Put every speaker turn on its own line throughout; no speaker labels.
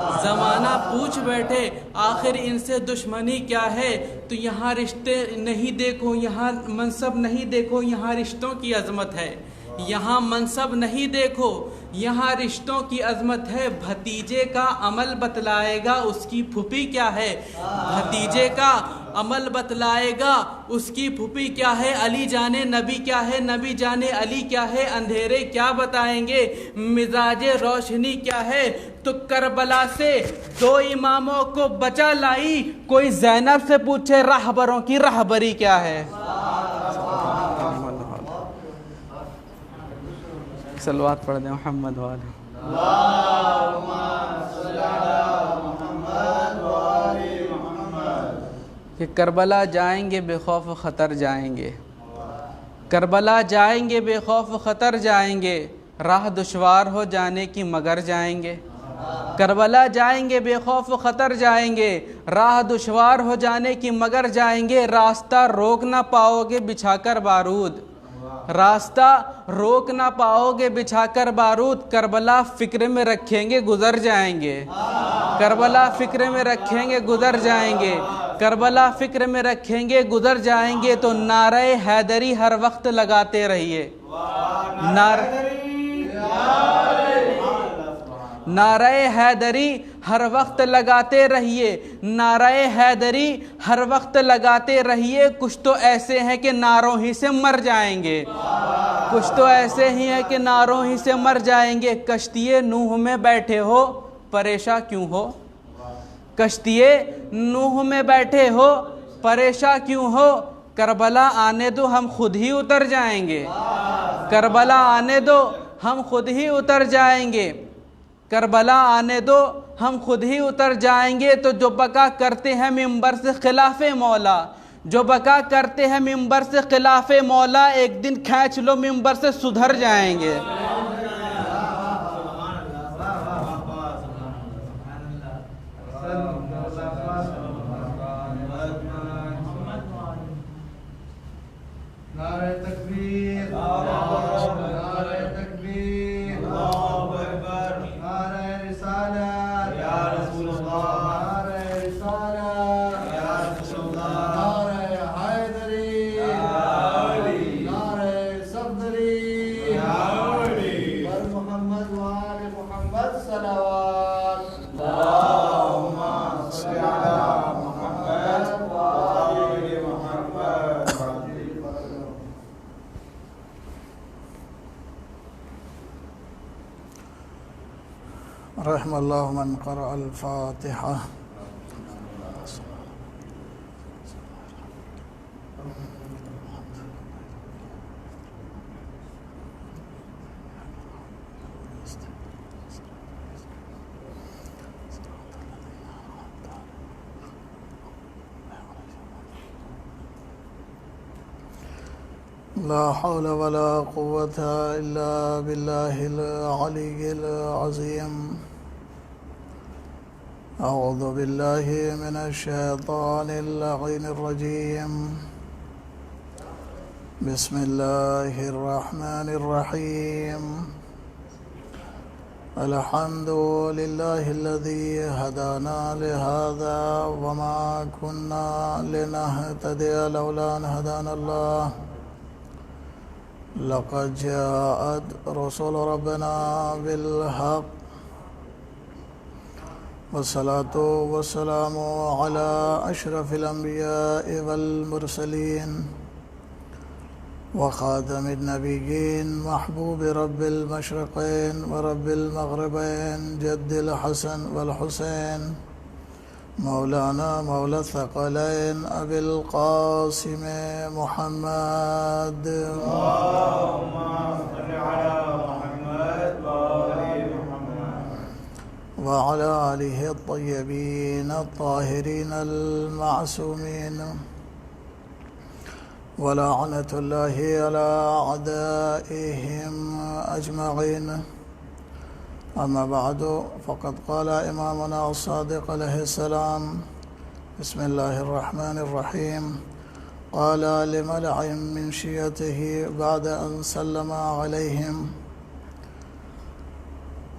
زمانہ پوچھ بیٹھے آخر ان سے دشمنی کیا ہے، تو یہاں رشتے نہیں دیکھو، یہاں منصب نہیں دیکھو، یہاں رشتوں کی عظمت ہے۔ یہاں منصب نہیں دیکھو، یہاں رشتوں کی عظمت ہے۔ بھتیجے کا عمل بتلائے گا اس کی پھوپھی کیا ہے، بھتیجے کا عمل بتلائے گا اس کی پھوپھی کیا ہے۔ علی جانے نبی کیا ہے، نبی جانے علی کیا ہے، اندھیرے کیا بتائیں گے، مزاج روشنی کیا ہے۔ تو کربلا سے دو اماموں کو بچا لائی، کوئی زینب سے پوچھے راہبروں کی راہبری کیا ہے۔ صلوات پڑھ دیں محمد والے۔ کہ کربلا جائیں گے بے خوف و خطر جائیں گے، کربلا جائیں گے بے خوف و خطر جائیں گے، راہ دشوار ہو جانے کی مگر جائیں گے۔ کربلا جائیں گے بے خوف و خطر جائیں گے، راہ دشوار ہو جانے کی مگر جائیں گے، راستہ روک نہ پاؤ گے بچھا کر بارود، راستہ روک نہ پاؤ گے بچھا کر بارود، کربلا فکر میں رکھیں گے گزر جائیں گے، کربلا فکر میں رکھیں گے گزر جائیں گے، کربلا فکر میں رکھیں گے گزر جائیں گے۔ تو نعرہ حیدری ہر وقت لگاتے رہیے، نعرہ حیدری ہر وقت لگاتے رہیے، نعرہ حیدری ہر وقت لگاتے رہیے۔ کچھ تو ایسے ہیں کہ نعروں ہی سے مر جائیں گے، کچھ تو ایسے ہی ہیں کہ نعروں ہی سے مر جائیں گے۔ کشتی نوح میں بیٹھے ہو پریشاں کیوں ہو، کشتی نوح میں بیٹھے ہو پریشاں کیوں ہو، کربلا آنے دو ہم خود ہی اتر جائیں گے، کربلا آنے دو ہم خود ہی اتر جائیں گے، کربلا آنے دو ہم خود ہی اتر جائیں گے۔ تو جو بقا کرتے ہیں منبر سے خلاف مولا، جو بقا کرتے ہیں منبر سے خلاف مولا، ایک دن کھینچ لو منبر سے سدھر جائیں گے۔
نعرہ تکبیر، نعرہ تکبیر، اللہ اکبر، نعرہ رسالت یا رسول اللہ، نعرہ رسالت یا رسول اللہ، نعرہ حیدری یا علی، نعرہ صفدری یا علی، بر محمد وآل محمد صلوات۔ اللہم صلی علی محمد وآل محمد۔ رحم اللہ من قرأ الفاتحہ۔ لا حول ولا قوة إلا بالله العلي العظيم۔ أعوذ بالله من الشيطان اللعين الرجيم۔ بسم الله الرحمن الرحيم۔ الحمد لله الذي هدانا لهذا وما كنا لنهتدي لولا أن هدانا الله۔ لقد جاءت رسل ربنا بالحق، والصلاة والسلام على أشرف الأنبياء والمرسلين وخاتم النبيين، محبوب رب المشرقين ورب المغربين، جد الحسن والحسين، مولانا مولى الثقلين أبي القاسم محمد، اللهم صل على محمد وآل محمد، وعلى آله الطيبين الطاهرين المعصومين، ولعنة الله على أعدائهم أجمعين۔ أما بعد، فقد قال إمامنا الصادق عليه السلام، بسم الله الرحمن الرحيم، قال لملأ من شيعته بعد أن سلم عليهم،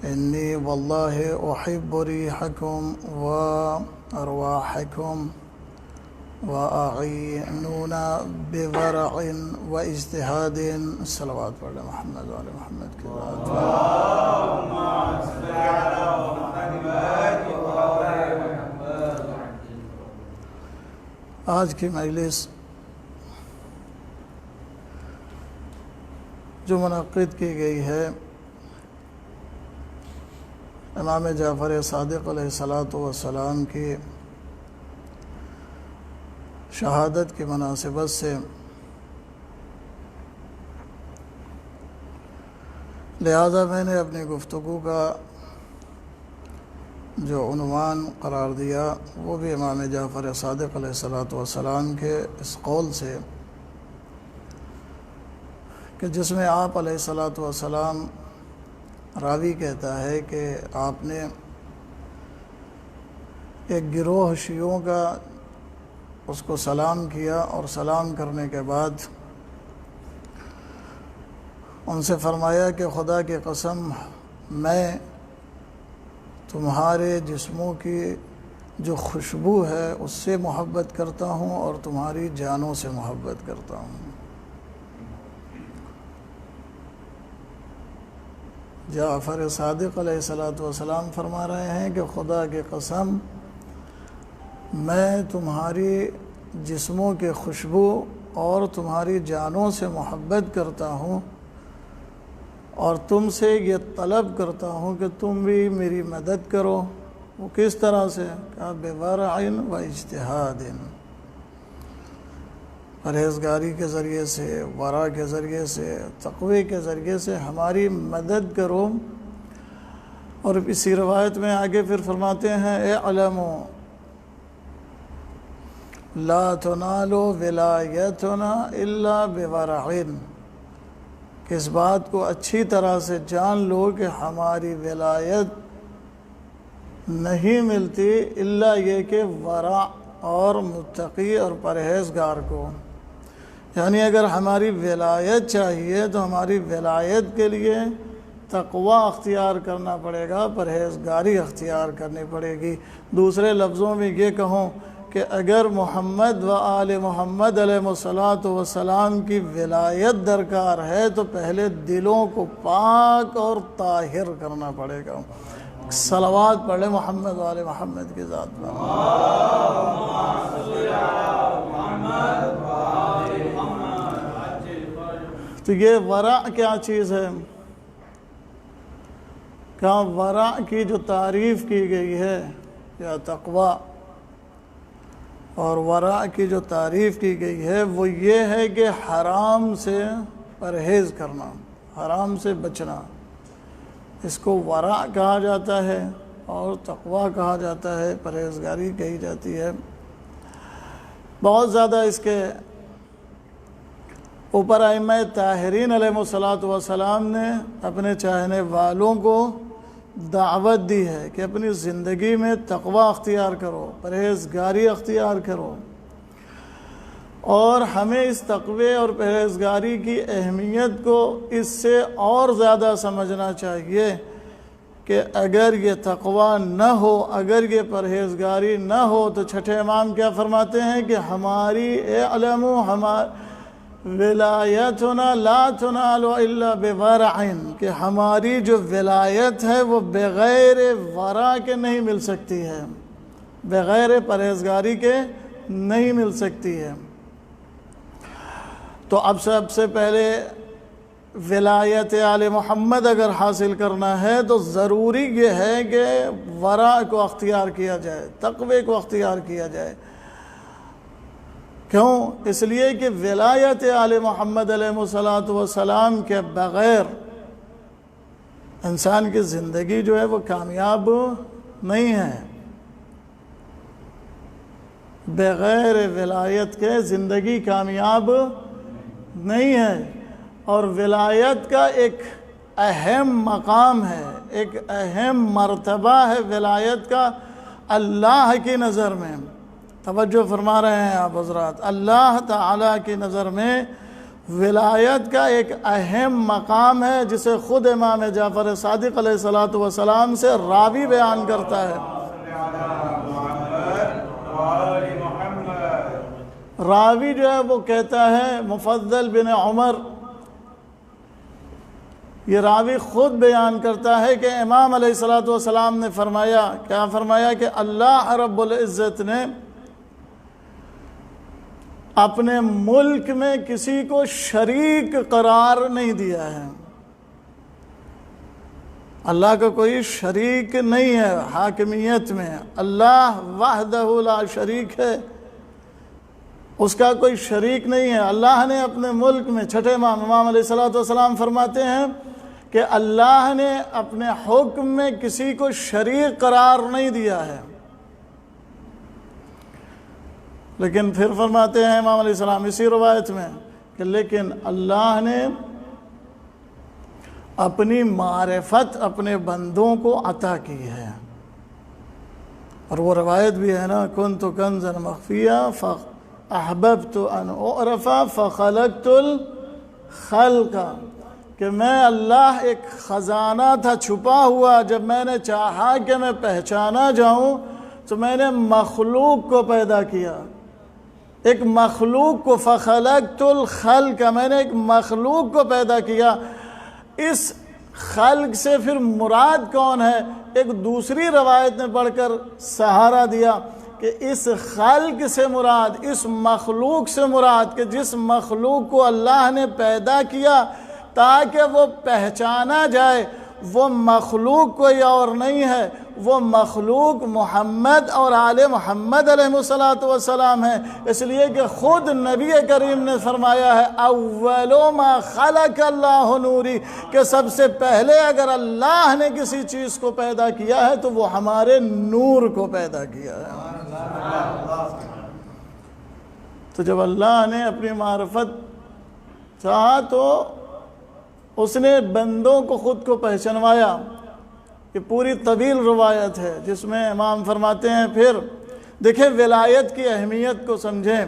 إني والله أحب ريحكم وأرواحكم وأعينونا بورع واجتهاد. صلوات پڑھ لیں محمد وعلی محمد کے ذات. آج کی مجلس جو منعقد کی گئی ہے امام جعفر صادق علیہ السلام کی شہادت کی مناسبت سے، لہذا میں نے اپنی گفتگو کا جو عنوان قرار دیا وہ بھی امام جعفر صادق علیہ السلام کے اس قول سے کہ جس میں آپ علیہ السلام راوی کہتا ہے کہ آپ نے ایک گروہ شیعوں کا اس کو سلام کیا، اور سلام کرنے کے بعد ان سے فرمایا کہ خدا کی قسم میں تمہارے جسموں کی جو خوشبو ہے اس سے محبت کرتا ہوں اور تمہاری جانوں سے محبت کرتا ہوں. جعفر صادق علیہ السلام فرما رہے ہیں کہ خدا کی قسم میں تمہاری جسموں کے خوشبو اور تمہاری جانوں سے محبت کرتا ہوں، اور تم سے یہ طلب کرتا ہوں کہ تم بھی میری مدد کرو. وہ کس طرح سے؟ کہا بورع و اجتہاد، پرہیزگاری کے ذریعے سے، ورع کے ذریعے سے، تقوی کے ذریعے سے ہماری مدد کرو. اور اسی روایت میں آگے پھر فرماتے ہیں اعلموا لا تنال ولایتنا الا بورع، کہ اس بات کو اچھی طرح سے جان لو کہ ہماری ولایت نہیں ملتی الا یہ کہ ورع اور متقی اور پرہیزگار کو. یعنی اگر ہماری ولایت چاہیے تو ہماری ولایت کے لیے تقوی اختیار کرنا پڑے گا، پرہیزگاری اختیار کرنی پڑے گی. دوسرے لفظوں میں یہ کہوں کہ اگر محمد و آل محمد علیہ السلام کی ولایت درکار ہے تو پہلے دلوں کو پاک اور طاہر کرنا پڑے گا. صلوات پڑھ لیں محمد و آل محمد کی ذات پر. تو یہ ورع کیا چیز ہے؟ کہاں ورع کی جو تعریف کی گئی ہے یا تقوی اور ورع کی جو تعریف کی گئی ہے وہ یہ ہے کہ حرام سے پرہیز کرنا، حرام سے بچنا، اس کو ورع کہا جاتا ہے اور تقوی کہا جاتا ہے، پرہیزگاری کہی جاتی ہے. بہت زیادہ اس کے اوپر ائمہ طاہرین علیہ السلام نے اپنے چاہنے والوں کو دعوت دی ہے کہ اپنی زندگی میں تقوی اختیار کرو، پرہیزگاری اختیار کرو. اور ہمیں اس تقوی اور پرہیزگاری کی اہمیت کو اس سے اور زیادہ سمجھنا چاہیے کہ اگر یہ تقوی نہ ہو، اگر یہ پرہیزگاری نہ ہو تو چھٹے امام کیا فرماتے ہیں کہ ہماری ولایتنا لا تنال الا بورع، کہ ہماری جو ولایت ہے وہ بغیر ورع کے نہیں مل سکتی ہے، بغیر پرہیزگاری کے نہیں مل سکتی ہے. تو اب سب سے پہلے ولایت آل محمد اگر حاصل کرنا ہے تو ضروری یہ ہے کہ ورع کو اختیار کیا جائے، تقوی کو اختیار کیا جائے. کیوں؟ اس لیے کہ ولایت آل محمد علیہ السلام کے بغیر انسان کی زندگی جو ہے وہ کامیاب نہیں ہے. بغیر ولایت کے زندگی کامیاب نہیں ہے. اور ولایت کا ایک اہم مقام ہے، ایک اہم مرتبہ ہے ولایت کا اللہ کی نظر میں. توجہ فرما رہے ہیں آپ حضرات، اللہ تعالیٰ کی نظر میں ولایت کا ایک اہم مقام ہے جسے خود امام جعفر صادق علیہ السلام سے راوی بیان کرتا ہے۔ راوی جو ہے وہ کہتا ہے مفضل بن عمر، یہ راوی خود بیان کرتا ہے کہ امام علیہ السلام نے فرمایا، کیا فرمایا کہ اللہ رب العزت نے اپنے ملک میں کسی کو شریک قرار نہیں دیا ہے۔ اللہ کا کوئی شریک نہیں ہے حاکمیت میں، اللہ وحدہ لا شریک ہے، اس کا کوئی شریک نہیں ہے۔ اللہ نے اپنے ملک میں، چھٹے امام علیہ السلام فرماتے ہیں کہ اللہ نے اپنے حکم میں کسی کو شریک قرار نہیں دیا ہے، لیکن پھر فرماتے ہیں امام علیہ السلام اسی روایت میں کہ لیکن اللہ نے اپنی معرفت اپنے بندوں کو عطا کی ہے، اور وہ روایت بھی ہے نا، کنت کنزا مخفیا فاحببت ان اعرف فخلقت الخلق، کہ میں اللہ ایک خزانہ تھا چھپا ہوا، جب میں نے چاہا کہ میں پہچانا جاؤں تو میں نے مخلوق کو پیدا کیا، ایک مخلوق کو، فخلقت الخلق، میں نے ایک مخلوق کو پیدا کیا۔ اس خلق سے پھر مراد کون ہے؟ ایک دوسری روایت نے پڑھ کر سہارا دیا کہ اس خلق سے مراد، اس مخلوق سے مراد کہ جس مخلوق کو اللہ نے پیدا کیا تاکہ وہ پہچانا جائے، وہ مخلوق کوئی اور نہیں ہے، وہ مخلوق محمد اور آل محمد علیہ السلام ہے۔ اس لیے کہ خود نبی کریم نے فرمایا ہے اول ما خلق اللہ نوری، کہ سب سے پہلے اگر اللہ نے کسی چیز کو پیدا کیا ہے تو وہ ہمارے نور کو پیدا کیا ہے۔ تو جب اللہ نے اپنی معرفت چاہا تو اس نے بندوں کو خود کو پہچنوایا۔ یہ پوری طویل روایت ہے جس میں امام فرماتے ہیں، پھر دیکھیں ولایت کی اہمیت کو سمجھیں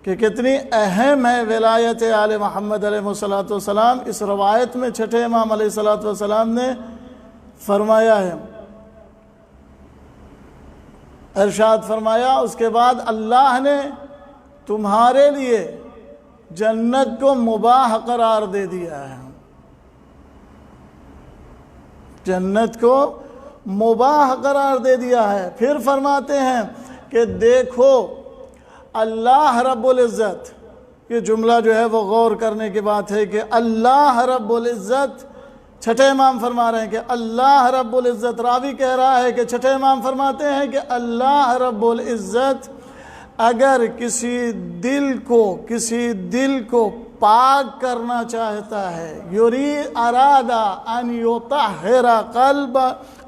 کہ کتنی اہم ہے ولایت آل محمد علیہ السلام۔ اس روایت میں چھٹے امام علیہ السلام نے فرمایا ہے، ارشاد فرمایا، اس کے بعد اللہ نے تمہارے لیے جنت کو مباح قرار دے دیا ہے، جنت کو مباح قرار دے دیا ہے۔ پھر فرماتے ہیں کہ دیکھو اللہ رب العزت، یہ جملہ جو ہے وہ غور کرنے کی بات ہے کہ اللہ رب العزت، چھٹے امام فرما رہے ہیں کہ اللہ رب العزت، راوی کہہ رہا ہے کہ چھٹے امام فرماتے ہیں کہ اللہ رب العزت اگر کسی دل کو پاک کرنا چاہتا ہے، ارادہ ان یطہر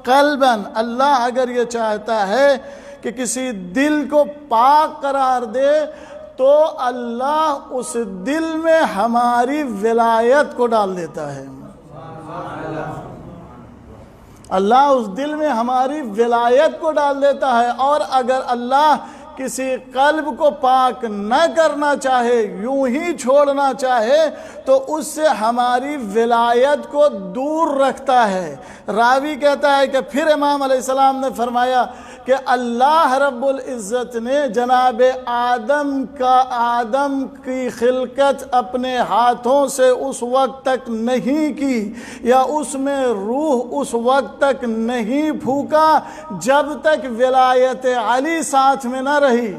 قلبا، اللہ اگر یہ چاہتا ہے کہ کسی دل کو پاک قرار دے تو اللہ اس دل میں ہماری ولایت کو ڈال دیتا ہے، اللہ اس دل میں ہماری ولایت کو ڈال دیتا ہے۔ اور اگر اللہ کسی قلب کو پاک نہ کرنا چاہے، یوں ہی چھوڑنا چاہے، تو اس سے ہماری ولایت کو دور رکھتا ہے۔ راوی کہتا ہے کہ پھر امام علیہ السلام نے فرمایا کہ اللہ رب العزت نے جناب آدم کی خلقت اپنے ہاتھوں سے اس وقت تک نہیں کی، یا اس میں روح اس وقت تک نہیں پھونکا جب تک ولایت علی ساتھ میں نہ رہی۔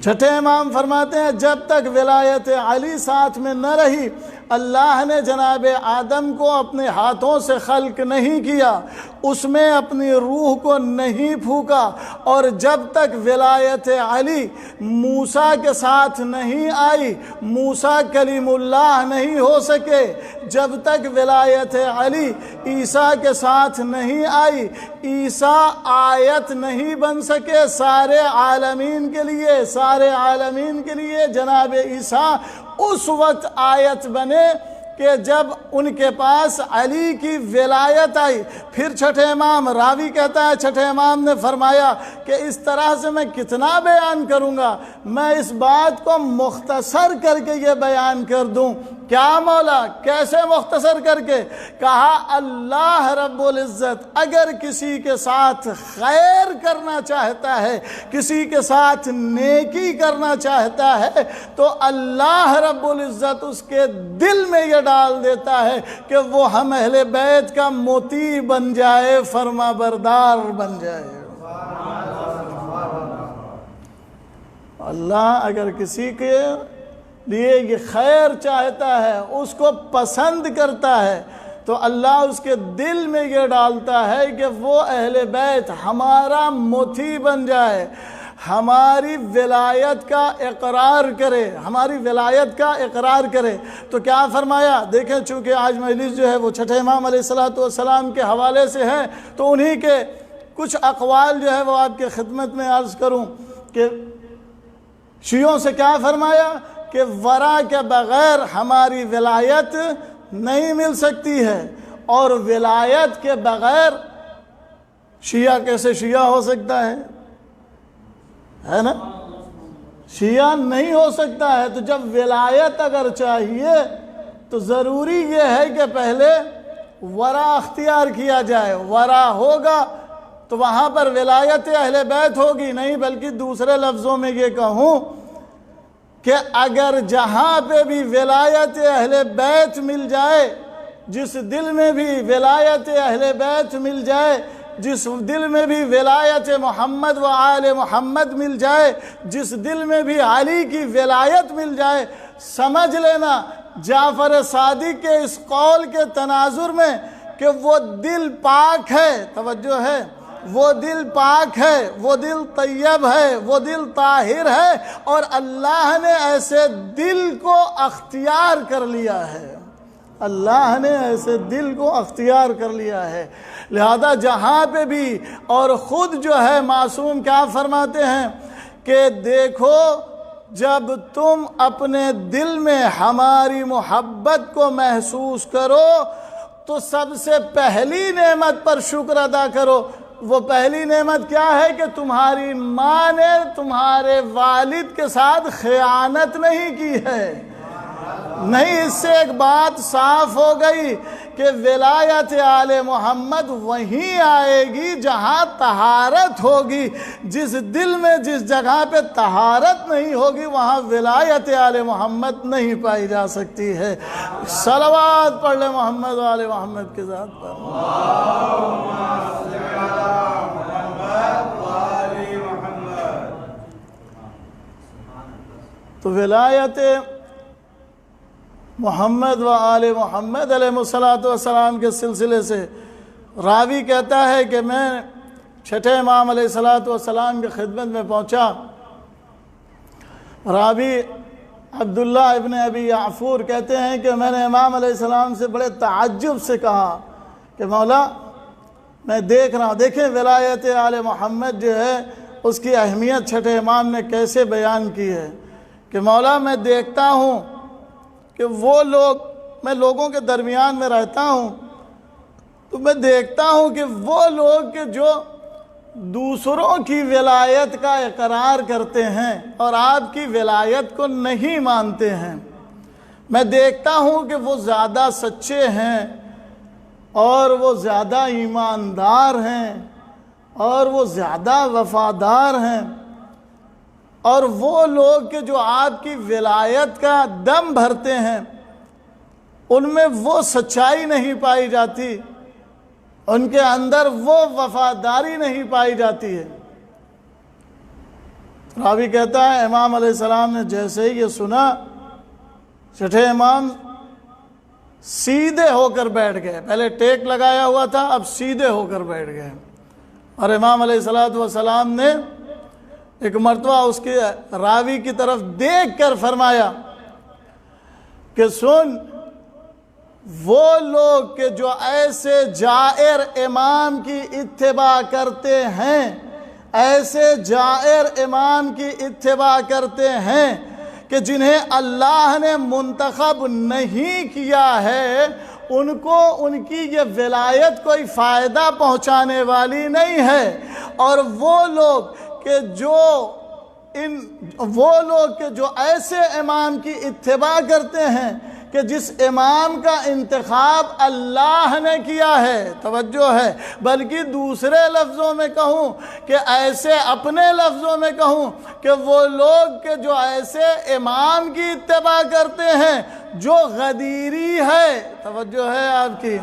چھٹے امام فرماتے ہیں جب تک ولایت علی ساتھ میں نہ رہی، اللہ نے جناب آدم کو اپنے ہاتھوں سے خلق نہیں کیا، اس میں اپنی روح کو نہیں پھونکا، اور جب تک ولایت علی موسیٰ کے ساتھ نہیں آئی، موسیٰ کلیم اللہ نہیں ہو سکے، جب تک ولایت علی عیسیٰ کے ساتھ نہیں آئی، عیسیٰ آیت نہیں بن سکے سارے عالمین کے لیے جناب عیسیٰ اس وقت آیت بنے کہ جب ان کے پاس علی کی ولایت آئی، پھر چھٹے امام راوی کہتا ہے چھٹے امام نے فرمایا کہ اس طرح سے میں کتنا بیان کروں گا، میں اس بات کو مختصر کر کے یہ بیان کر دوں۔ کیا مولا، کیسے مختصر کر کے؟ کہا اللہ رب العزت اگر کسی کے ساتھ خیر کرنا چاہتا ہے، کسی کے ساتھ نیکی کرنا چاہتا ہے، تو اللہ رب العزت اس کے دل میں یہ ڈال دیتا ہے کہ وہ ہم اہل بیت کا مطیع بن جائے، فرما بردار بن جائے۔ اللہ اگر کسی کے لیے یہ خیر چاہتا ہے، اس کو پسند کرتا ہے، تو اللہ اس کے دل میں یہ ڈالتا ہے کہ وہ اہل بیت ہمارا مطیع بن جائے، ہماری ولایت کا اقرار کرے، ہماری ولایت کا اقرار کرے۔ تو کیا فرمایا؟ دیکھیں چونکہ آج مجلس جو ہے وہ چھٹے امام علیہ السلام کے حوالے سے ہے، تو انہی کے کچھ اقوال جو ہے وہ آپ کے خدمت میں عرض کروں کہ شیعوں سے کیا فرمایا کہ ورا کے بغیر ہماری ولایت نہیں مل سکتی ہے، اور ولایت کے بغیر شیعہ کیسے شیعہ ہو سکتا ہے نا؟ شیعہ نہیں ہو سکتا ہے۔ تو جب ولایت اگر چاہیے تو ضروری یہ ہے کہ پہلے ورا اختیار کیا جائے، ورا ہوگا تو وہاں پر ولایت اہل بیت ہوگی نہیں، بلکہ دوسرے لفظوں میں یہ کہوں کہ اگر جہاں پہ بھی ولایت اہل بیت مل جائے، جس دل میں بھی ولایت اہل بیت مل جائے، جس دل میں بھی ولایت محمد و آل محمد مل جائے، جس دل میں بھی علی کی ولایت مل جائے، سمجھ لینا جعفر صادق کے اس قول کے تناظر میں کہ وہ دل پاک ہے، توجہ ہے، وہ دل پاک ہے، وہ دل طیب ہے، وہ دل طاہر ہے، اور اللہ نے ایسے دل کو اختیار کر لیا ہے، اللہ نے ایسے دل کو اختیار کر لیا ہے۔ لہذا جہاں پہ بھی، اور خود جو ہے معصوم کیا فرماتے ہیں کہ دیکھو جب تم اپنے دل میں ہماری محبت کو محسوس کرو تو سب سے پہلی نعمت پر شکر ادا کرو۔ وہ پہلی نعمت کیا ہے کہ تمہاری ماں نے تمہارے والد کے ساتھ خیانت نہیں کی ہے۔ نہیں، اس سے ایک بات صاف ہو گئی کہ ولایت آل محمد وہیں آئے گی جہاں طہارت ہوگی۔ جس دل میں جس جگہ پہ طہارت نہیں ہوگی وہاں ولایت آل محمد نہیں پائی جا سکتی ہے۔ صلوات پڑھ لیں محمد و آل محمد کے ذات پر۔ تو ولایت محمد و آل محمد علیہ السلام کے سلسلے سے راوی کہتا ہے کہ میں چھٹے امام علیہ السلام کی خدمت میں پہنچا۔ راوی عبداللہ ابن ابی یعفور کہتے ہیں کہ میں نے امام علیہ السلام سے بڑے تعجب سے کہا کہ مولا میں دیکھ رہا ہوں، دیکھیں ولایت آل محمد جو ہے اس کی اہمیت چھٹے امام نے کیسے بیان کی ہے کہ مولا میں دیکھتا ہوں کہ وہ لوگ، میں لوگوں کے درمیان میں رہتا ہوں تو میں دیکھتا ہوں کہ وہ لوگ کہ جو دوسروں کی ولایت کا اقرار کرتے ہیں اور آپ کی ولایت کو نہیں مانتے ہیں، میں دیکھتا ہوں کہ وہ زیادہ سچے ہیں اور وہ زیادہ ایماندار ہیں اور وہ زیادہ وفادار ہیں، اور وہ لوگ کہ جو آپ کی ولایت کا دم بھرتے ہیں ان میں وہ سچائی نہیں پائی جاتی، ان کے اندر وہ وفاداری نہیں پائی جاتی ہے۔ راوی کہتا ہے امام علیہ السلام نے جیسے ہی یہ سنا، چھٹے امام سیدھے ہو کر بیٹھ گئے، پہلے ٹیک لگایا ہوا تھا اب سیدھے ہو کر بیٹھ گئے، اور امام علیہ السلام نے ایک مرتبہ اس کے راوی کی طرف دیکھ کر فرمایا کہ سن، وہ لوگ کہ جو ایسے جائر امام کی اتباع کرتے ہیں، ایسے جائر امام کی اتباع کرتے ہیں کہ جنہیں اللہ نے منتخب نہیں کیا ہے ان کو ان کی یہ ولایت کوئی فائدہ پہنچانے والی نہیں ہے، اور وہ لوگ کہ جو ایسے امام کی اتباع کرتے ہیں کہ جس امام کا انتخاب اللہ نے کیا ہے، توجہ ہے، بلکہ دوسرے لفظوں میں کہوں کہ ایسے اپنے لفظوں میں کہوں کہ وہ لوگ کہ جو ایسے امام کی اتباع کرتے ہیں جو غدیری ہے، توجہ ہے آپ کی،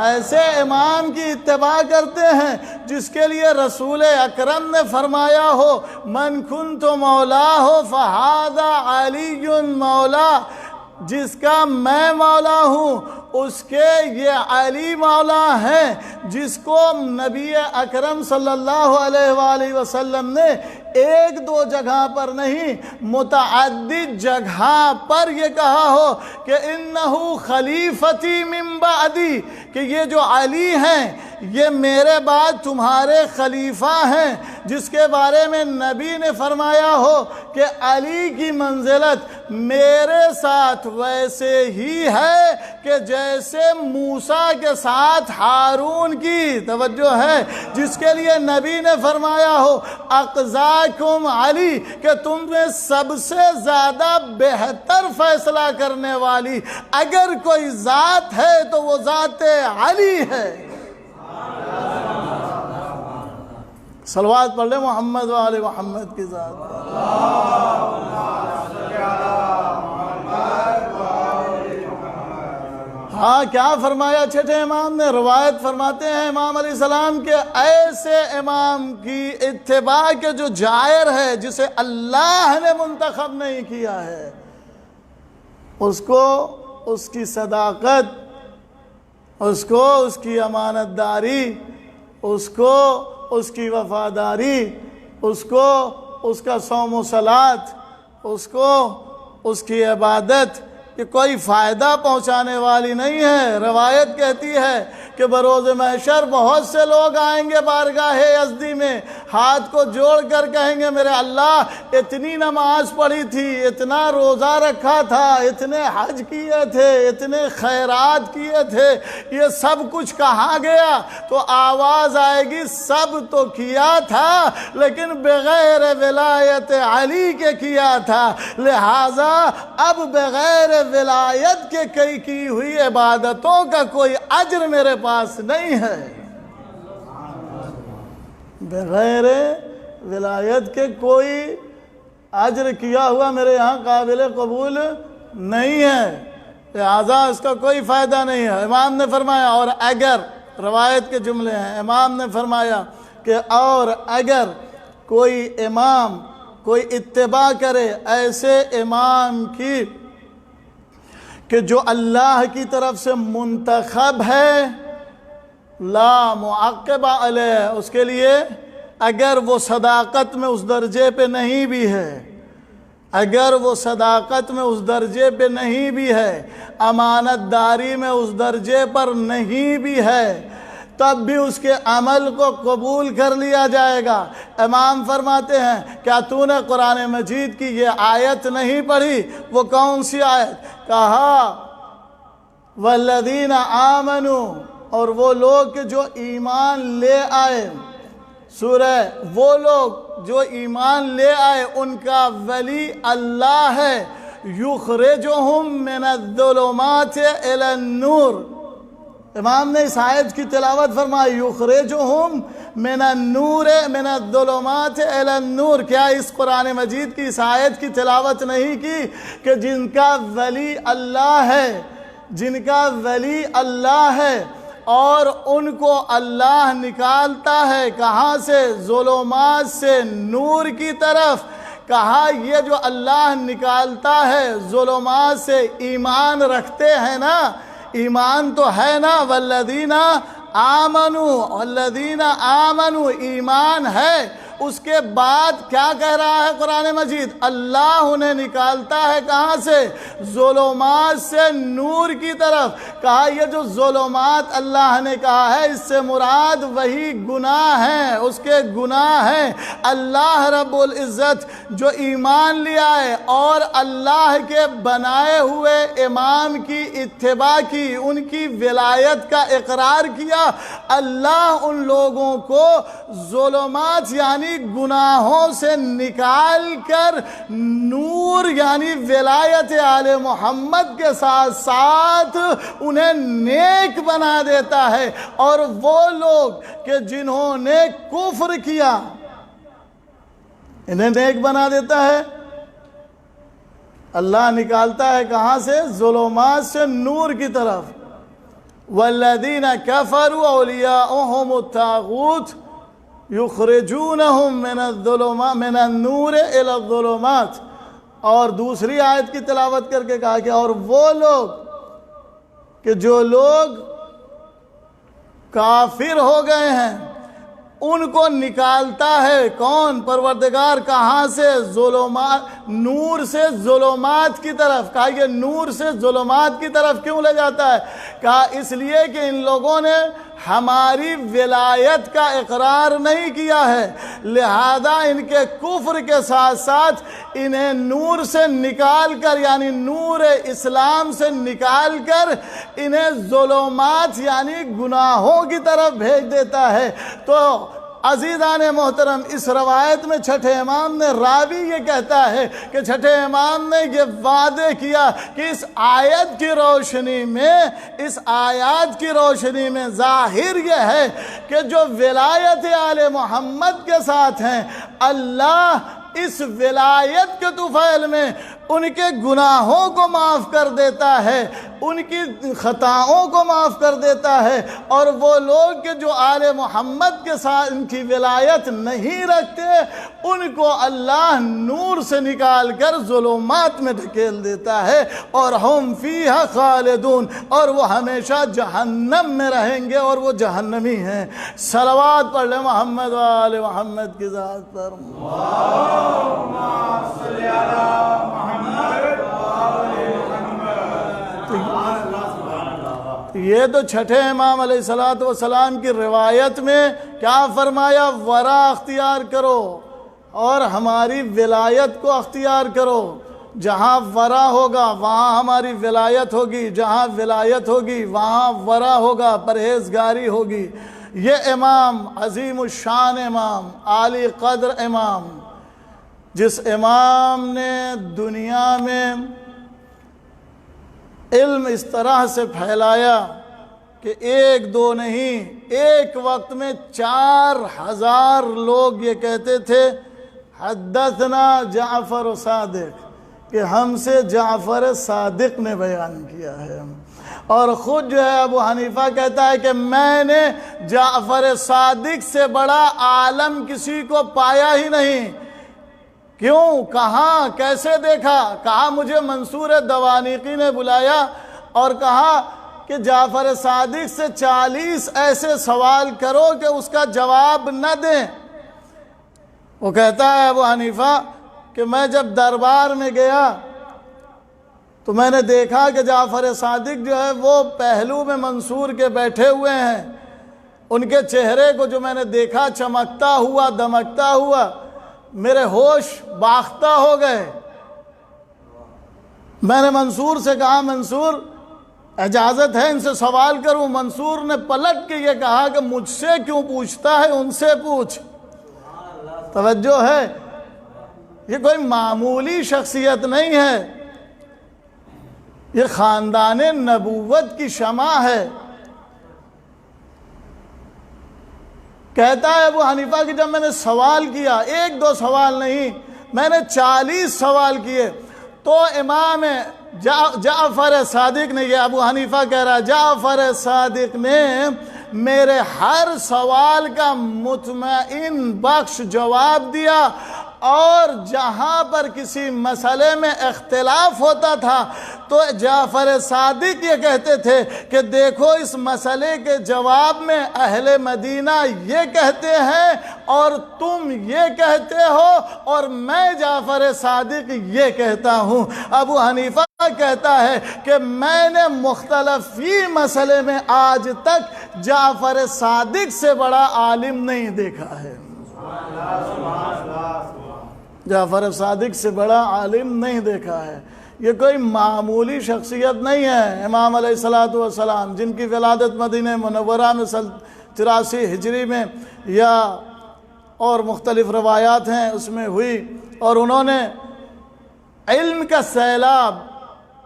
ایسے امام کی اتباع کرتے ہیں جس کے لیے رسول اکرم نے فرمایا ہو من کنت مولا ہو فہذا علی مولا، جس کا میں مولا ہوں اس کے یہ علی مولا ہیں، جس کو نبی اکرم صلی اللہ علیہ وآلہ وسلم نے ایک دو جگہ پر نہیں متعدد جگہ پر یہ کہا ہو کہ انہو خلیفتی من بعدی، کہ یہ جو علی ہیں یہ میرے بعد تمہارے خلیفہ ہیں، جس کے بارے میں نبی نے فرمایا ہو کہ علی کی منزلت میرے ساتھ ویسے ہی ہے کہ جیسے موسیٰ کے ساتھ ہارون کی، توجہ ہے، جس کے لیے نبی نے فرمایا ہو اقضاکم علی، کہ تم میں سب سے زیادہ بہتر فیصلہ کرنے والی اگر کوئی ذات ہے تو وہ ذات علی ہے۔ صلوات پڑھ لیں محمد و آل محمد کی ذات پر۔ ہاں کیا فرمایا چھٹے امام نے؟ روایت فرماتے ہیں امام علیہ السلام کے ایسے امام کی اتباع کے جو جائر ہے جسے اللہ نے منتخب نہیں کیا ہے، اس کو اس کی صداقت، اس کو اس کی امانت داری، اس کو اس کی وفاداری، اس کو اس کا صوم و صلات، اس کو اس کی عبادت کہ کوئی فائدہ پہنچانے والی نہیں ہے۔ روایت کہتی ہے کہ بروز محشر بہت سے لوگ آئیں گے بارگاہ یزدی میں، ہاتھ کو جوڑ کر کہیں گے میرے اللہ اتنی نماز پڑھی تھی، اتنا روزہ رکھا تھا، اتنے حج کیے تھے، اتنے خیرات کیے تھے، یہ سب کچھ کہاں گیا؟ تو آواز آئے گی سب تو کیا تھا لیکن بغیر ولایت علی کے کیا تھا، لہٰذا اب بغیر ولایت کے کئی کی ہوئی عبادتوں کا کوئی اجر میرے پاس نہیں ہے۔ بغیر ولایت کے کوئی اجر کیا ہوا میرے یہاں قابل قبول نہیں ہے، لہذا اس کا کوئی فائدہ نہیں ہے۔ امام نے فرمایا اور اگر، روایت کے جملے ہیں، امام نے فرمایا کہ اور اگر کوئی امام کوئی اتباع کرے ایسے امام کی کہ جو اللہ کی طرف سے منتخب ہے، لا معقب علیہ، اس کے لیے اگر وہ صداقت میں اس درجے پہ نہیں بھی ہے، اگر وہ صداقت میں اس درجے پہ نہیں بھی ہے، امانت داری میں اس درجے پر نہیں بھی ہے، تب بھی اس کے عمل کو قبول کر لیا جائے گا۔ امام فرماتے ہیں کیا تو نے قرآن مجید کی یہ آیت نہیں پڑھی؟ وہ کون سی آیت؟ کہا والذین آمنوا، اور وہ لوگ جو ایمان لے آئے، سورہ وہ لوگ جو ایمان لے آئے ان کا ولی اللہ ہے، یخرجہم من الظلمات الی النور۔ امام نے اس آیت کی تلاوت فرمائی یخرجہم من النور من الظلمات الی النور۔ کیا اس قرآن مجید کی اس آیت کی تلاوت نہیں کی کہ جن کا ولی اللہ ہے، جن کا ولی اللہ ہے اور ان کو اللہ نکالتا ہے کہاں سے؟ ظلمات سے نور کی طرف۔ کہا یہ جو اللہ نکالتا ہے ظلمات سے، ایمان رکھتے ہیں نا، ایمان تو ہے نا، والذین آمنوا، والذین آمنوا ایمان ہے، اس کے بعد کیا کہہ رہا ہے قرآن مجید؟ اللہ انہیں نکالتا ہے کہاں سے؟ ظلمات سے نور کی طرف۔ کہا یہ جو ظلمات اللہ نے کہا ہے اس سے مراد وہی گناہ ہیں، اس کے گناہ ہیں۔ اللہ رب العزت جو ایمان لیا ہے اور اللہ کے بنائے ہوئے امام کی اتباع کی، ان کی ولایت کا اقرار کیا، اللہ ان لوگوں کو ظلمات یعنی گناہوں سے نکال کر نور یعنی ولایت آل محمد کے ساتھ ساتھ انہیں نیک بنا دیتا ہے۔ اور وہ لوگ کہ جنہوں نے کفر کیا انہیں نیک بنا دیتا ہے۔ اللہ نکالتا ہے کہاں سے؟ ظلمات سے نور کی طرف۔ والذین کفروا اولیاؤہم الطاغوت یخرجونہم من النور الی الظلمات۔ اور دوسری آیت کی تلاوت کر کے کہا کہ اور وہ لوگ کہ جو لوگ کافر ہو گئے ہیں ان کو نکالتا ہے کون؟ پروردگار کہاں سے؟ ظلمات، نور سے ظلمات کی طرف۔ کہا یہ نور سے ظلمات کی طرف کیوں لے جاتا ہے؟ کہا اس لیے کہ ان لوگوں نے ہماری ولایت کا اقرار نہیں کیا ہے، لہذا ان کے کفر کے ساتھ ساتھ انہیں نور سے نکال کر یعنی نور اسلام سے نکال کر انہیں ظلمات یعنی گناہوں کی طرف بھیج دیتا ہے۔ تو عزیزان محترم، اس روایت میں چھٹے امام نے، راوی یہ کہتا ہے کہ چھٹے امام نے یہ وعدے کیا کہ اس آیت کی روشنی میں، اس آیات کی روشنی میں ظاہر یہ ہے کہ جو ولایت آل محمد کے ساتھ ہیں، اللہ اس ولایت کے طفیل میں ان کے گناہوں کو معاف کر دیتا ہے، ان کی خطاؤں کو معاف کر دیتا ہے، اور وہ لوگ کہ جو آل محمد کے ساتھ ان کی ولایت نہیں رکھتے ان کو اللہ نور سے نکال کر ظلمات میں دھکیل دیتا ہے، اور ہم فیہا خالدون، اور وہ ہمیشہ جہنم میں رہیں گے اور وہ جہنمی ہیں۔ صلوات پڑھ لیں محمد و آل محمد کی ذات پر۔ یہ تو چھٹے امام علیہ السلام کی روایت میں کیا فرمایا؟ ورا اختیار کرو اور ہماری ولایت کو اختیار کرو۔ جہاں ورا ہوگا وہاں ہماری ولایت ہوگی، جہاں ولایت ہوگی وہاں ورا ہوگا، پرہیزگاری ہوگی۔ یہ امام عظیم الشان امام، عالی قدر امام، جس امام نے دنیا میں علم اس طرح سے پھیلایا کہ ایک دو نہیں، ایک وقت میں 4000 لوگ یہ کہتے تھے حدثنا جعفر صادق، کہ ہم سے جعفر صادق نے بیان کیا ہے۔ اور خود جو ہے ابو حنیفہ کہتا ہے کہ میں نے جعفر صادق سے بڑا عالم کسی کو پایا ہی نہیں۔ کیوں؟ کہاں؟ کیسے دیکھا؟ کہا مجھے منصور دوانیقی نے بلایا اور کہا کہ جعفر صادق سے 40 ایسے سوال کرو کہ اس کا جواب نہ دیں۔ وہ کہتا ہے ابو حنیفہ کہ میں جب دربار میں گیا تو میں نے دیکھا کہ جعفر صادق جو ہے وہ پہلو میں منصور کے بیٹھے ہوئے ہیں۔ ان کے چہرے کو جو میں نے دیکھا چمکتا ہوا، دمکتا ہوا، میرے ہوش باختہ ہو گئے۔ میں نے منصور سے کہا منصور اجازت ہے ان سے سوال کروں؟ منصور نے پلٹ کے یہ کہا کہ مجھ سے کیوں پوچھتا ہے، ان سے پوچھ۔ توجہ ہے، یہ کوئی معمولی شخصیت نہیں ہے، یہ خاندان نبوت کی شمع ہے۔ کہتا ہے ابو حنیفہ کہ جب میں نے سوال کیا، ایک دو سوال نہیں، میں نے 40 سوال کیے، تو امام جعفر صادق نے، یہ ابو حنیفہ کہہ رہا ہے، جعفر صادق نے میرے ہر سوال کا مطمئن بخش جواب دیا، اور جہاں پر کسی مسئلے میں اختلاف ہوتا تھا تو جعفر صادق یہ کہتے تھے کہ دیکھو اس مسئلے کے جواب میں اہل مدینہ یہ کہتے ہیں اور تم یہ کہتے ہو اور میں جعفر صادق یہ کہتا ہوں۔ ابو حنیفہ کہتا ہے کہ میں نے مختلفی مسئلے میں آج تک جعفر صادق سے بڑا عالم نہیں دیکھا ہے، جعفر صادق سے بڑا عالم نہیں دیکھا ہے۔ یہ کوئی معمولی شخصیت نہیں ہے۔ امام علیہ السلام جن کی ولادت مدینہ منورہ میں 83 ہجری میں یا اور مختلف روایات ہیں اس میں ہوئی، اور انہوں نے علم کا سیلاب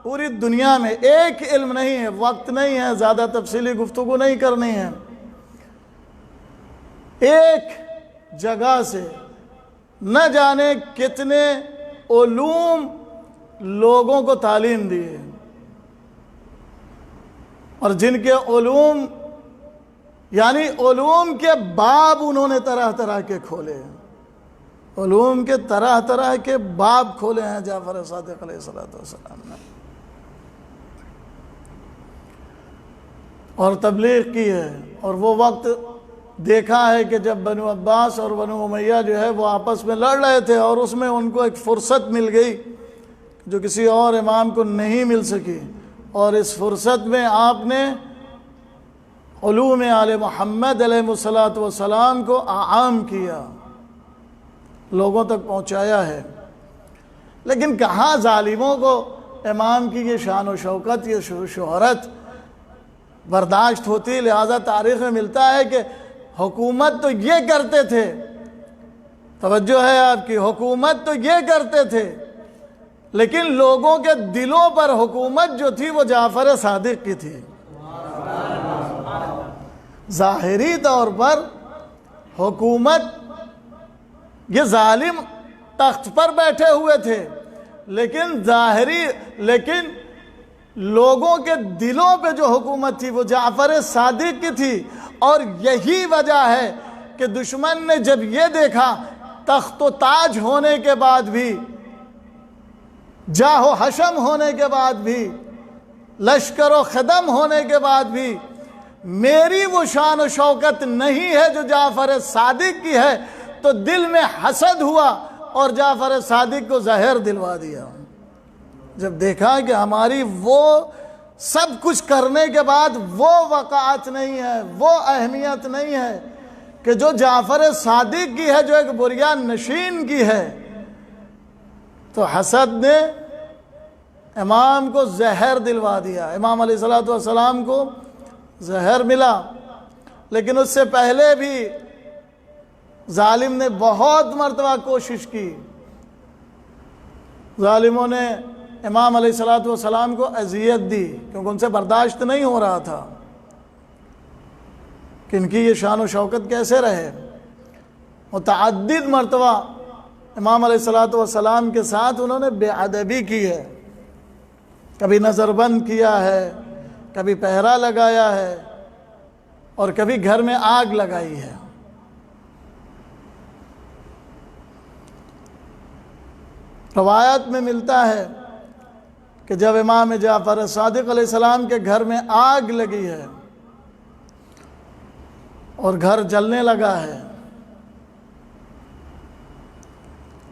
پوری دنیا میں، ایک علم نہیں ہے، وقت نہیں ہے زیادہ تفصیلی گفتگو نہیں کرنی ہے، ایک جگہ سے نہ جانے کتنے علوم لوگوں کو تعلیم دی ہے، اور جن کے علوم یعنی علوم کے باب انہوں نے طرح طرح کے کھولے ہیں، علوم کے طرح طرح کے باب کھولے ہیں جعفر صادق علیہ السلام نے، اور تبلیغ کی ہے۔ اور وہ وقت دیکھا ہے کہ جب بنو عباس اور بنو امیہ جو ہے وہ آپس میں لڑ رہے تھے، اور اس میں ان کو ایک فرصت مل گئی جو کسی اور امام کو نہیں مل سکی، اور اس فرصت میں آپ نے علوم آل محمد علیہ السلام کو عام کیا، لوگوں تک پہنچایا ہے۔ لیکن کہاں ظالموں کو امام کی یہ شان و شوکت، یہ شہرت برداشت ہوتی، لہذا تاریخ میں ملتا ہے کہ حکومت تو یہ کرتے تھے، توجہ ہے آپ کی، حکومت تو یہ کرتے تھے، لیکن لوگوں کے دلوں پر حکومت جو تھی وہ جعفر صادق کی تھی۔ ظاہری طور پر حکومت، یہ ظالم تخت پر بیٹھے ہوئے تھے، لیکن لوگوں کے دلوں پہ جو حکومت تھی وہ جعفر صادق کی تھی۔ اور یہی وجہ ہے کہ دشمن نے جب یہ دیکھا تخت و تاج ہونے کے بعد بھی، جاہ و حشم ہونے کے بعد بھی، لشکر و خدم ہونے کے بعد بھی میری وہ شان و شوکت نہیں ہے جو جعفر صادق کی ہے، تو دل میں حسد ہوا اور جعفر صادق کو زہر دلوا دیا۔ جب دیکھا کہ ہماری وہ سب کچھ کرنے کے بعد وہ وقعت نہیں ہے، وہ اہمیت نہیں ہے کہ جو جعفر صادق کی ہے، جو ایک بریان نشین کی ہے، تو حسد نے امام کو زہر دلوا دیا۔ امام علیہ السلام کو زہر ملا، لیکن اس سے پہلے بھی ظالم نے بہت مرتبہ کوشش کی، ظالموں نے امام علیہ السلام کو اذیت دی، کیونکہ ان سے برداشت نہیں ہو رہا تھا کہ ان کی یہ شان و شوکت کیسے رہے۔ متعدد مرتبہ امام علیہ السلام کے ساتھ انہوں نے بے ادبی کی ہے، کبھی نظر بند کیا ہے، کبھی پہرا لگایا ہے، اور کبھی گھر میں آگ لگائی ہے۔ روایت میں ملتا ہے کہ جب امام جعفر صادق علیہ السلام کے گھر میں آگ لگی ہے اور گھر جلنے لگا ہے،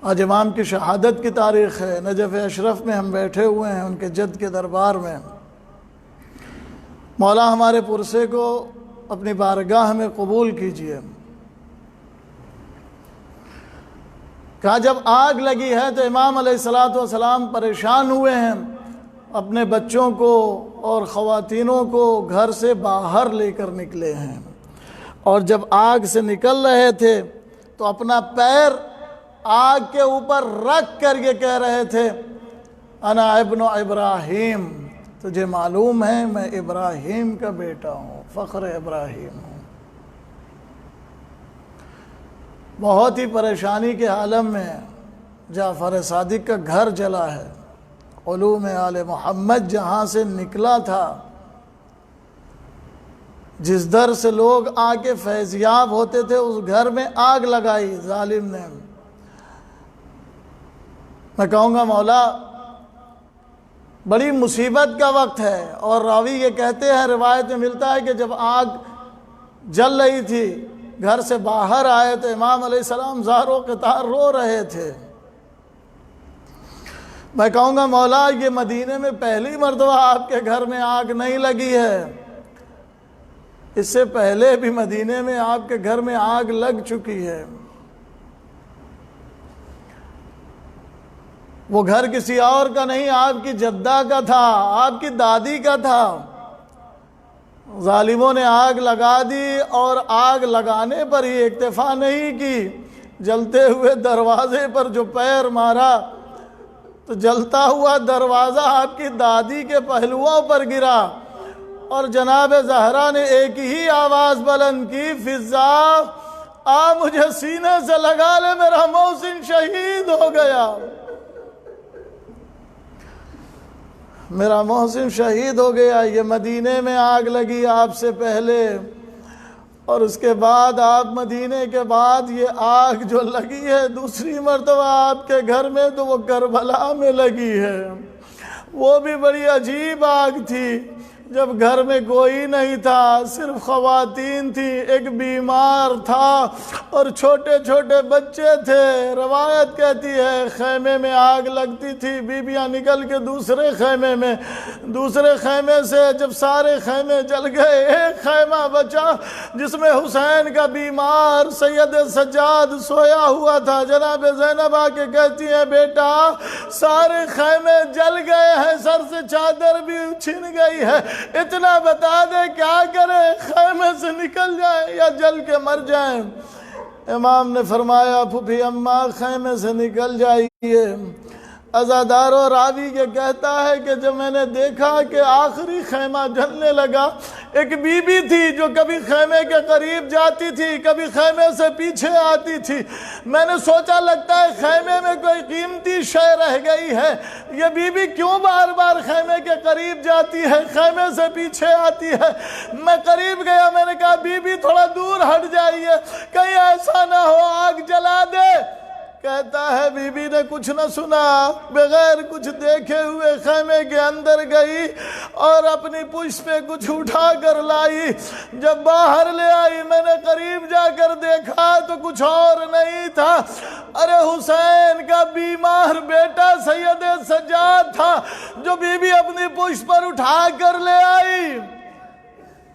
آج امام کی شہادت کی تاریخ ہے، نجف اشرف میں ہم بیٹھے ہوئے ہیں ان کے جد کے دربار میں۔ مولا ہمارے پرسے کو اپنی بارگاہ میں قبول کیجیے۔ کہا جب آگ لگی ہے تو امام علیہ السلام پریشان ہوئے ہیں، اپنے بچوں کو اور خواتینوں کو گھر سے باہر لے کر نکلے ہیں، اور جب آگ سے نکل رہے تھے تو اپنا پیر آگ کے اوپر رکھ کر یہ کہہ رہے تھے، انا ابن ابراہیم، تجھے معلوم ہے میں ابراہیم کا بیٹا ہوں، فخر ابراہیم ہوں۔ بہت ہی پریشانی کے عالم میں جعفر صادق کا گھر جلا ہے، علوم آل محمد جہاں سے نکلا تھا، جس در سے لوگ آ کے فیضیاب ہوتے تھے، اس گھر میں آگ لگائی ظالم نے۔ میں کہوں گا مولا بڑی مصیبت کا وقت ہے، اور راوی یہ کہتے ہیں، روایت میں ملتا ہے کہ جب آگ جل رہی تھی گھر سے باہر آئے تو امام علیہ السلام زار و قطار رو رہے تھے۔ میں کہوں گا مولا یہ مدینے میں پہلی مرتبہ آپ کے گھر میں آگ نہیں لگی ہے، اس سے پہلے بھی مدینے میں آپ کے گھر میں آگ لگ چکی ہے۔ وہ گھر کسی اور کا نہیں، آپ کی جدہ کا تھا، آپ کی دادی کا تھا۔ ظالموں نے آگ لگا دی، اور آگ لگانے پر ہی اکتفا نہیں کی، جلتے ہوئے دروازے پر جو پیر مارا تو جلتا ہوا دروازہ آپ کی دادی کے پہلوؤں پر گرا، اور جناب زہرا نے ایک ہی آواز بلند کی، فضا آ مجھے سینے سے لگا لے، میرا محسن شہید ہو گیا، میرا محسن شہید ہو گیا۔ یہ مدینے میں آگ لگی آپ سے پہلے، اور اس کے بعد آپ مدینے کے بعد یہ آگ جو لگی ہے دوسری مرتبہ آپ کے گھر میں تو وہ کربلا میں لگی ہے۔ وہ بھی بڑی عجیب آگ تھی، جب گھر میں کوئی نہیں تھا، صرف خواتین تھی، ایک بیمار تھا اور چھوٹے چھوٹے بچے تھے۔ روایت کہتی ہے خیمے میں آگ لگتی تھی، بیویاں نکل کے دوسرے خیمے سے جب سارے خیمے جل گئے، ایک خیمہ بچا جس میں حسین کا بیمار سید سجاد سویا ہوا تھا۔ جناب زینب آ کے کہتی ہیں بیٹا سارے خیمے جل گئے ہیں، سر سے چادر بھی چھن گئی ہے، اتنا بتا دے کیا کرے، خیمے سے نکل جائیں یا جل کے مر جائیں؟ امام نے فرمایا پھوپھی اماں خیمے سے نکل جائیے۔ عزادار و راوی یہ کہتا ہے کہ جب میں نے دیکھا کہ آخری خیمہ جلنے لگا، ایک بی بی تھی جو کبھی خیمے کے قریب جاتی تھی، کبھی خیمے سے پیچھے آتی تھی۔ میں نے سوچا لگتا ہے خیمے میں کوئی قیمتی شے رہ گئی ہے، یہ بی بی کیوں بار بار خیمے کے قریب جاتی ہے، خیمے سے پیچھے آتی ہے؟ میں قریب گیا، میں نے کہا بی بی تھوڑا دور ہٹ جائیے، کہیں ایسا نہ ہو آگ جلا دے۔ کہتا ہے بی بی نے کچھ نہ سنا، بغیر کچھ دیکھے ہوئے خیمے کے اندر گئی اور اپنی پشت پہ کچھ اٹھا کر لائی۔ جب باہر لے آئی میں نے قریب جا کر دیکھا تو کچھ اور نہیں تھا، ارے حسین کا بیمار بیٹا سید سجاد تھا جو بی بی اپنی پشت پر اٹھا کر لے آئی۔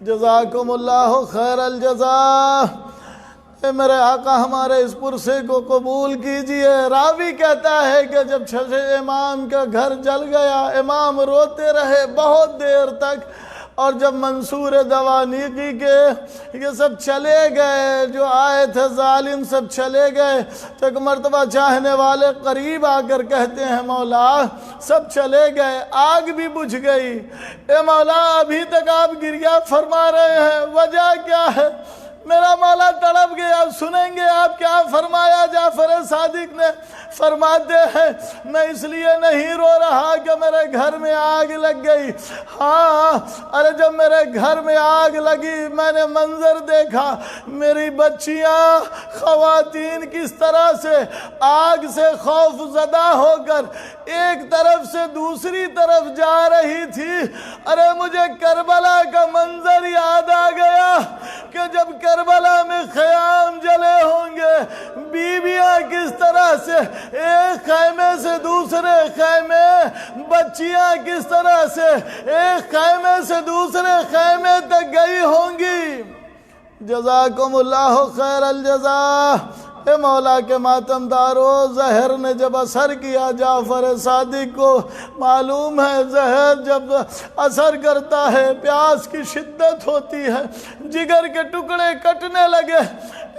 جزاکم اللہ خیر الجزا۔ اے میرے آقا ہمارے اس پرسے کو قبول کیجئے۔ راوی کہتا ہے کہ جب امام کا گھر جل گیا، امام روتے رہے بہت دیر تک، اور جب منصور دوانیقی کے یہ سب چلے گئے، جو آئے تھے ظالم سب چلے گئے، تو ایک مرتبہ چاہنے والے قریب آ کر کہتے ہیں مولا سب چلے گئے، آگ بھی بجھ گئی، اے مولا ابھی تک آپ گریہ فرما رہے ہیں، وجہ کیا ہے؟ میرا مولا تڑپ گیا، سنیں گے آپ کیا فرمایا؟ جعفر صادق نے فرماتے ہیں میں اس لیے نہیں رو رہا کہ میرے گھر میں آگ لگ گئی، ہاں ارے جب میرے گھر میں آگ لگی میں نے منظر دیکھا، میری بچیاں خواتین کس طرح سے آگ سے خوف زدہ ہو کر ایک طرف سے دوسری طرف جا رہی تھی۔ ارے مجھے کربلا کا منظر یاد آ گیا کہ جب کربلا میں خیام جلے ہوں گے، بیویاں کس طرح سے ایک خیمے سے دوسرے خیمے، بچیاں کس طرح سے ایک خیمے سے دوسرے خیمے تک گئی ہوں گی۔ جزاکم اللہ خیر الجزا۔ اے مولا کے ماتم دارو، زہر نے جب اثر کیا جعفر صادق کو، معلوم ہے زہر جب اثر کرتا ہے پیاس کی شدت ہوتی ہے، جگر کے ٹکڑے کٹنے لگے۔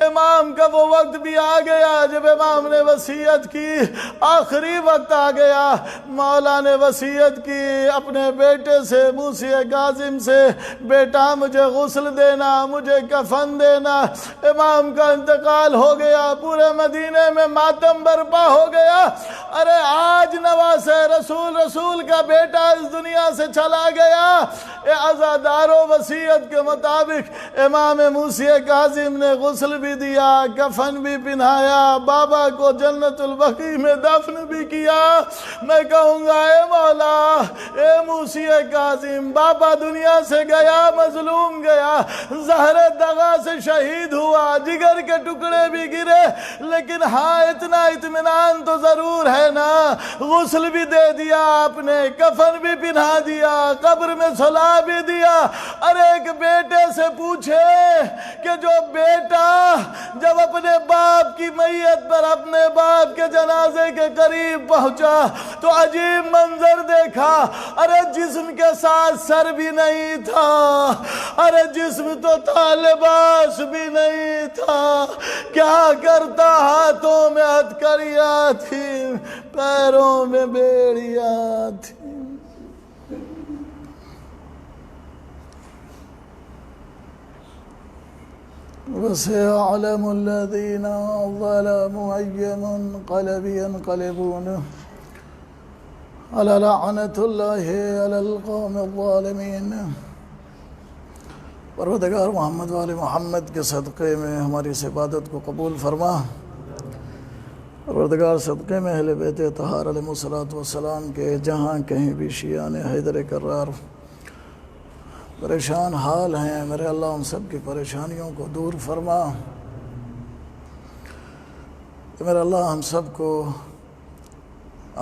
امام کا وہ وقت بھی آ گیا جب امام نے وصیت کی، آخری وقت آ گیا، مولا نے وصیت کی اپنے بیٹے سے، موسی کاظم سے، بیٹا مجھے غسل دینا، مجھے کفن دینا۔ امام کا انتقال ہو گیا، پورے مدینے میں ماتم برپا ہو گیا۔ ارے آج نواز رسول کا بیٹا اس دنیا سے چلا گیا۔ عزادار و وصیت کے مطابق امام موسی کاظم نے غسل بھی دیا، کفن بھی پہنایا، بابا کو جنت البقیع میں دفن بھی کیا۔ میں کہوں گا اے مولا، اے موسی کاظم، بابا دنیا سے گیا، مظلوم گیا، زہر دغا سے شہید ہوا، جگر کے ٹکڑے بھی گرے، لیکن ہاں اتنا اطمینان تو ضرور ہے نا، غسل بھی دے دیا آپ نے، کفن بھی پہنا دیا، قبر میں سلا بھی دیا۔ اور ایک بیٹے سے پوچھے کہ جو بیٹا جب اپنے باپ کی میت پر اپنے باپ کے جنازے کے قریب پہنچا تو عجیب منظر دیکھا، ارے جسم کے ساتھ سر بھی نہیں تھا، ارے جسم تو تھا لباس بھی نہیں تھا، کیا کرتا؟ ہاتھوں میں ہتھکڑیاں تھی، پیروں میں بیڑیاں تھی۔ وَسَيَعْلَمُ الَّذِينَ ظَلَمُوا أَيَّ مُنقَلَبٍ يَنقَلِبُونَ أَلَا لَعْنَةُ اللَّهِ عَلَى الْقَوْمِ الظَّالِمِينَ۔ پروردگار محمد وآل محمد کے صدقے میں ہماری اس عبادت کو قبول فرما۔ پروردگار صدقے میں اہل بیت اطہار علیہ الصلوۃ والسلام کے جہاں کہیں بھی شیعان حیدر کرار پریشان حال ہیں، میرے اللہ ان سب کی پریشانیوں کو دور فرما۔ میرے اللہ ہم سب کو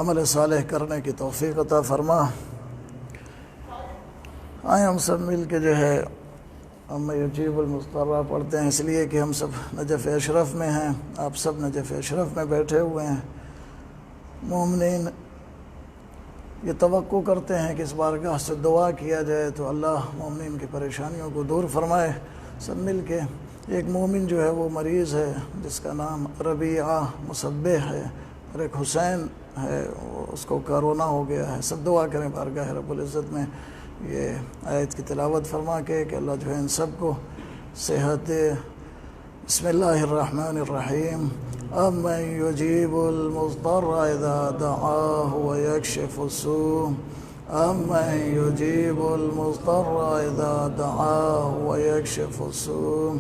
عمل صالح کرنے کی توفیق عطا فرما۔ آئیں ہم سب مل کے جو ہے ہم یجیب المضطر پڑھتے ہیں، اس لیے کہ ہم سب نجف اشرف میں ہیں، آپ سب نجف اشرف میں بیٹھے ہوئے ہیں۔ مومنین یہ توقع کرتے ہیں کہ اس بارگاہ سے دعا کیا جائے تو اللہ مومنین کی پریشانیوں کو دور فرمائے۔ سب مل کے، ایک مومن جو ہے وہ مریض ہے جس کا نام ربیعہ مصبح ہے، اور ایک حسین ہے، اس کو کرونا ہو گیا ہے۔ سب دعا کریں بارگاہ رب العزت میں، یہ آیت کی تلاوت فرما کے کہ اللہ جو ہے ان سب کو صحت دے۔ بسم اللہ الرحمن الرحیم۔ أَمَّن يُجِيبُ الْمُضْطَرَّ إِذَا دَعَاهُ وَيَكْشِفُ السُّوءَ أَمَّن يُجِيبُ الْمُضْطَرَّ إِذَا دَعَاهُ وَيَكْشِفُ السُّوءَ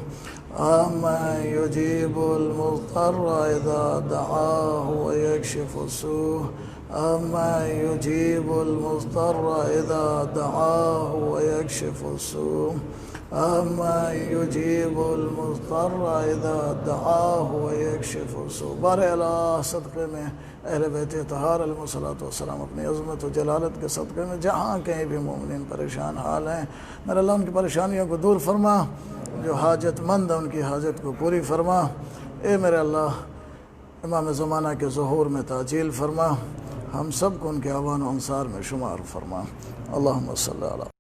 أَمَّن يُجِيبُ الْمُضْطَرَّ إِذَا دَعَاهُ وَيَكْشِفُ السُّوءَ أَمَّن يُجِيبُ الْمُضْطَرَّ إِذَا دَعَاهُ وَيَكْشِفُ السُّوءَ أَمَّن يُجِيبُ الْمُضْطَرَّ إِذَا دَعَاهُ وَيَكْشِفُ السُّوءَ۔ بارے اللہ صدقے میں اہل بیت طہار علیہ الصلوۃ والسلام اپنی عظمت و جلالت کے صدقے میں جہاں کہیں بھی مومنین پریشان حال ہیں، میرے اللہ ان کی پریشانیوں کو دور فرما، جو حاجت مند ہیں ان کی حاجت کو پوری فرما۔ اے میرے اللہ امام زمانہ کے ظہور میں تعجیل فرما، ہم سب کو ان کے اعوان و انصار میں شمار فرما۔ اللہم صلی علی